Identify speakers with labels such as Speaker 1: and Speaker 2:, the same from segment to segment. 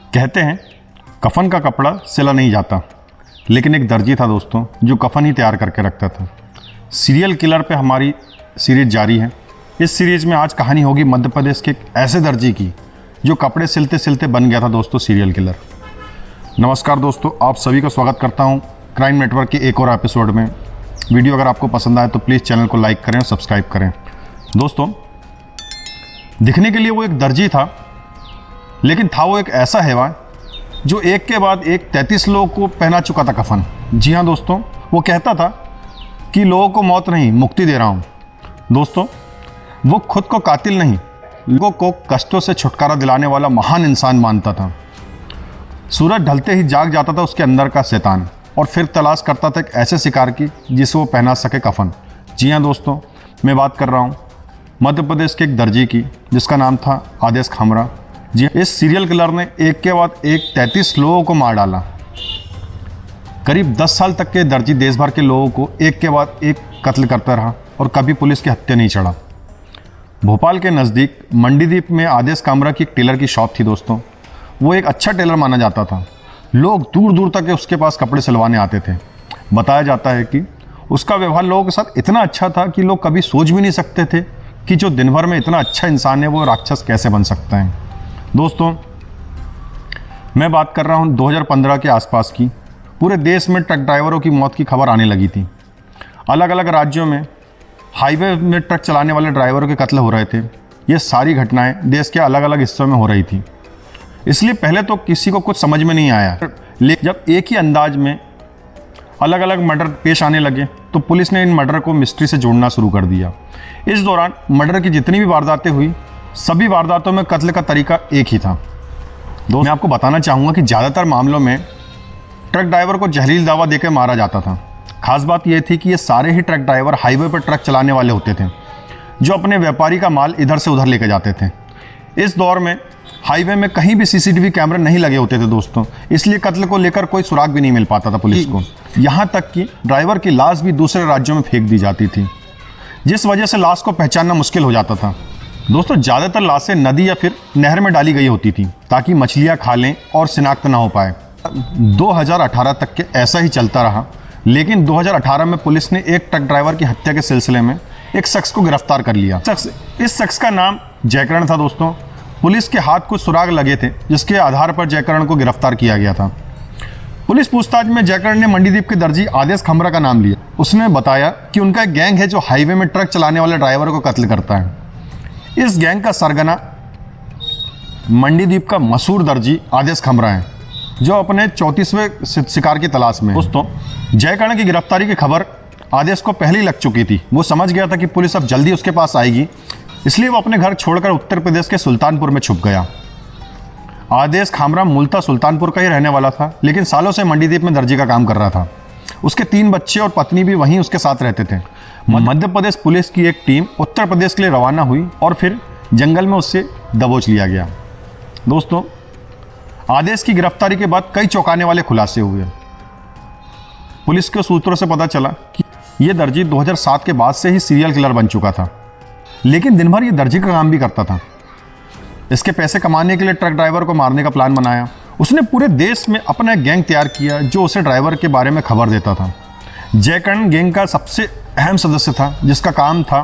Speaker 1: कहते हैं कफन का कपड़ा सिला नहीं जाता, लेकिन एक दर्जी था दोस्तों जो कफन ही तैयार करके रखता था। सीरियल किलर पे हमारी सीरीज जारी है। इस सीरीज में आज कहानी होगी मध्य प्रदेश के एक ऐसे दर्जी की जो कपड़े सिलते सिलते बन गया था दोस्तों सीरियल किलर। नमस्कार दोस्तों, आप सभी का स्वागत करता हूं क्राइम नेटवर्क के एक और एपिसोड में। वीडियो अगर आपको पसंद आए तो प्लीज़ चैनल को लाइक करें और सब्सक्राइब करें। दोस्तों, दिखने के लिए वो एक दर्जी था, लेकिन था वो एक ऐसा हैवान जो एक के बाद एक 33 लोगों को पहना चुका था कफन। जी हाँ दोस्तों, वो कहता था कि लोगों को मौत नहीं मुक्ति दे रहा हूँ। दोस्तों, वो खुद को कातिल नहीं, लोगों को कष्टों से छुटकारा दिलाने वाला महान इंसान मानता था। सूरज ढलते ही जाग जाता था उसके अंदर का शैतान और फिर तलाश करता था एक ऐसे शिकार की जिसे वो पहना सके कफन। जी हाँ दोस्तों, मैं बात कर रहा हूँ मध्य प्रदेश के एक दर्जी की जिसका नाम था आदेश खामरा। जी, इस सीरियल किलर ने एक के बाद एक 33 लोगों को मार डाला। करीब 10 साल तक के दर्जी देश भर के लोगों को एक के बाद एक कत्ल करता रहा और कभी पुलिस की हत्या नहीं चढ़ा। भोपाल के नज़दीक मंडीदीप में आदेश खामरा की एक टेलर की शॉप थी दोस्तों। वो एक अच्छा टेलर माना जाता था। लोग दूर दूर तक उसके पास कपड़े सिलवाने आते थे। बताया जाता है कि उसका व्यवहार लोगों के साथ इतना अच्छा था कि लोग कभी सोच भी नहीं सकते थे कि जो दिन भर में इतना अच्छा इंसान है वो राक्षस कैसे बन सकता है। दोस्तों, मैं बात कर रहा हूँ 2015 के आसपास की। पूरे देश में ट्रक ड्राइवरों की मौत की खबर आने लगी थी। अलग अलग राज्यों में हाईवे में ट्रक चलाने वाले ड्राइवरों के कत्ल हो रहे थे। ये सारी घटनाएं देश के अलग अलग हिस्सों में हो रही थी। इसलिए पहले तो किसी को कुछ समझ में नहीं आया, लेकिन जब एक ही अंदाज में अलग अलग मर्डर पेश आने लगे तो पुलिस ने इन मर्डर को मिस्ट्री से जोड़ना शुरू कर दिया। इस दौरान मर्डर की जितनी भी वारदातें हुई, सभी वारदातों में कत्ल का तरीका एक ही था। दोस्तों, मैं आपको बताना चाहूँगा कि ज़्यादातर मामलों में ट्रक ड्राइवर को जहरीली दवा देकर मारा जाता था। खास बात यह थी कि ये सारे ही ट्रक ड्राइवर हाईवे पर ट्रक चलाने वाले होते थे जो अपने व्यापारी का माल इधर से उधर लेकर जाते थे। इस दौर में हाईवे में कहीं भी सीसीटीवी कैमरे नहीं लगे होते थे दोस्तों, इसलिए कत्ल को लेकर कोई सुराग भी नहीं मिल पाता था पुलिस को। यहाँ तक कि ड्राइवर की लाश भी दूसरे राज्यों में फेंक दी जाती थी, जिस वजह से लाश को पहचानना मुश्किल हो जाता था। दोस्तों, ज़्यादातर लाशें नदी या फिर नहर में डाली गई होती थी ताकि मछलियाँ खा लें और शिनाख्त ना हो पाए। 2018 तक के ऐसा ही चलता रहा, लेकिन 2018 में पुलिस ने एक ट्रक ड्राइवर की हत्या के सिलसिले में एक शख्स को गिरफ्तार कर लिया। इस शख्स का नाम जयकरण था दोस्तों। पुलिस के हाथ कुछ सुराग लगे थे जिसके आधार पर जयकरण को गिरफ्तार किया गया था। पुलिस पूछताछ में जयकरण ने मंडीदीप के दर्जी आदेश खामरा का नाम लिया। उसने बताया कि उनका एक गैंग है जो हाईवे में ट्रक चलाने वाले ड्राइवर को कत्ल करता है। इस गैंग का सरगना मंडीदीप का मशहूर दर्जी आदेश खामरा है जो अपने 34वें शिकार की तलाश में। दोस्तों, जयकरण की गिरफ्तारी की खबर आदेश को पहले ही लग चुकी थी। वो समझ गया था कि पुलिस अब जल्दी उसके पास आएगी, इसलिए वो अपने घर छोड़कर उत्तर प्रदेश के सुल्तानपुर में छुप गया। आदेश खामरा मूलतः सुल्तानपुर का ही रहने वाला था, लेकिन सालों से मंडीदीप में दर्जी का काम कर रहा था। उसके 3 बच्चे और पत्नी भी वहीं उसके साथ रहते थे। मध्य प्रदेश पुलिस की एक टीम उत्तर प्रदेश के लिए रवाना हुई और फिर जंगल में उससे दबोच लिया गया। दोस्तों, आदेश की गिरफ्तारी के बाद कई चौंकाने वाले खुलासे हुए। पुलिस के सूत्रों से पता चला कि यह दर्जी 2007 के बाद से ही सीरियल किलर बन चुका था, लेकिन दिन भर ये दर्जी का काम भी करता था। इसके पैसे कमाने के लिए ट्रक ड्राइवर को मारने का प्लान बनाया। उसने पूरे देश में अपना एक गैंग तैयार किया जो उसे ड्राइवर के बारे में खबर देता था। जयकरण गैंग का सबसे अहम सदस्य था जिसका काम था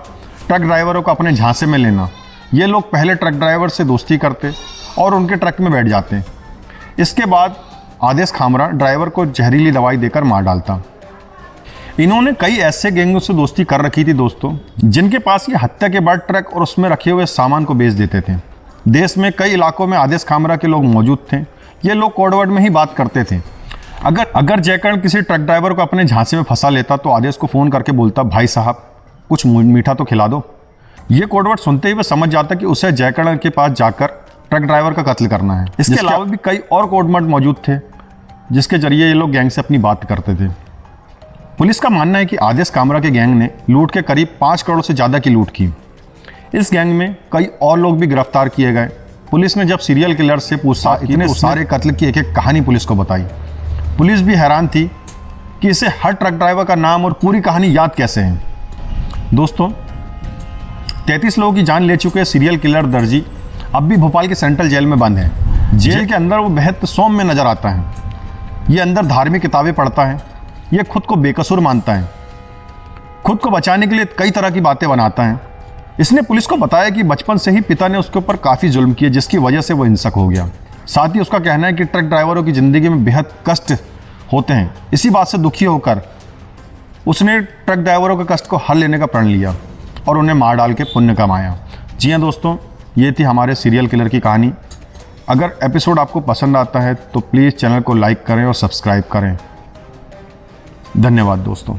Speaker 1: ट्रक ड्राइवरों को अपने झांसे में लेना। ये लोग पहले ट्रक ड्राइवर से दोस्ती करते और उनके ट्रक में बैठ जाते। इसके बाद आदेश खामरा ड्राइवर को जहरीली दवाई देकर मार डालता। इन्होंने कई ऐसे गैंगों से दोस्ती कर रखी थी दोस्तों, जिनके पास ये हत्या के बाद ट्रक और उसमें रखे हुए सामान को बेच देते थे। देश में कई इलाकों में आदेश खामरा के लोग मौजूद थे। ये लोग कोडवर्ड में ही बात करते थे। अगर जयकरण किसी ट्रक ड्राइवर को अपने झांसे में फंसा लेता तो आदेश को फ़ोन करके बोलता, भाई साहब कुछ मीठा तो खिला दो। ये कोडवर्ड सुनते ही वह समझ जाता कि उसे जयकरण के पास जाकर ट्रक ड्राइवर का कत्ल करना है। इसके अलावा भी कई और कोडवर्ड मौजूद थे जिसके जरिए ये लोग गैंग से अपनी बात करते थे। पुलिस का मानना है कि आदेश खामरा के गैंग ने लूट के करीब 5 करोड़ से ज़्यादा की लूट की। इस गैंग में कई और लोग भी गिरफ्तार किए गए। पुलिस ने जब सीरियल किलर से पूछताछ की तो सारे कत्ल की एक एक कहानी पुलिस को बताई। पुलिस भी हैरान थी कि इसे हर ट्रक ड्राइवर का नाम और पूरी कहानी याद कैसे है। दोस्तों, 33 लोगों की जान ले चुके सीरियल किलर दर्जी अब भी भोपाल के सेंट्रल जेल में बंद है। जेल के अंदर वो बेहद सौम्य नजर आता है। ये अंदर धार्मिक किताबें पढ़ता है, ये खुद को बेकसूर मानता है, खुद को बचाने के लिए कई तरह की बातें बनाता है। इसने पुलिस को बताया कि बचपन से ही पिता ने उसके ऊपर काफ़ी जुल्म किए, जिसकी वजह से वो हिंसक हो गया। साथ ही उसका कहना है कि ट्रक ड्राइवरों की ज़िंदगी में बेहद कष्ट होते हैं। इसी बात से दुखी होकर उसने ट्रक ड्राइवरों के कष्ट को हल लेने का प्रण लिया और उन्हें मार डाल के पुण्य कमाया। जी हाँ दोस्तों, ये थी हमारे सीरियल किलर की कहानी। अगर एपिसोड आपको पसंद आता है तो प्लीज़ चैनल को लाइक करें और सब्सक्राइब करें। धन्यवाद दोस्तों।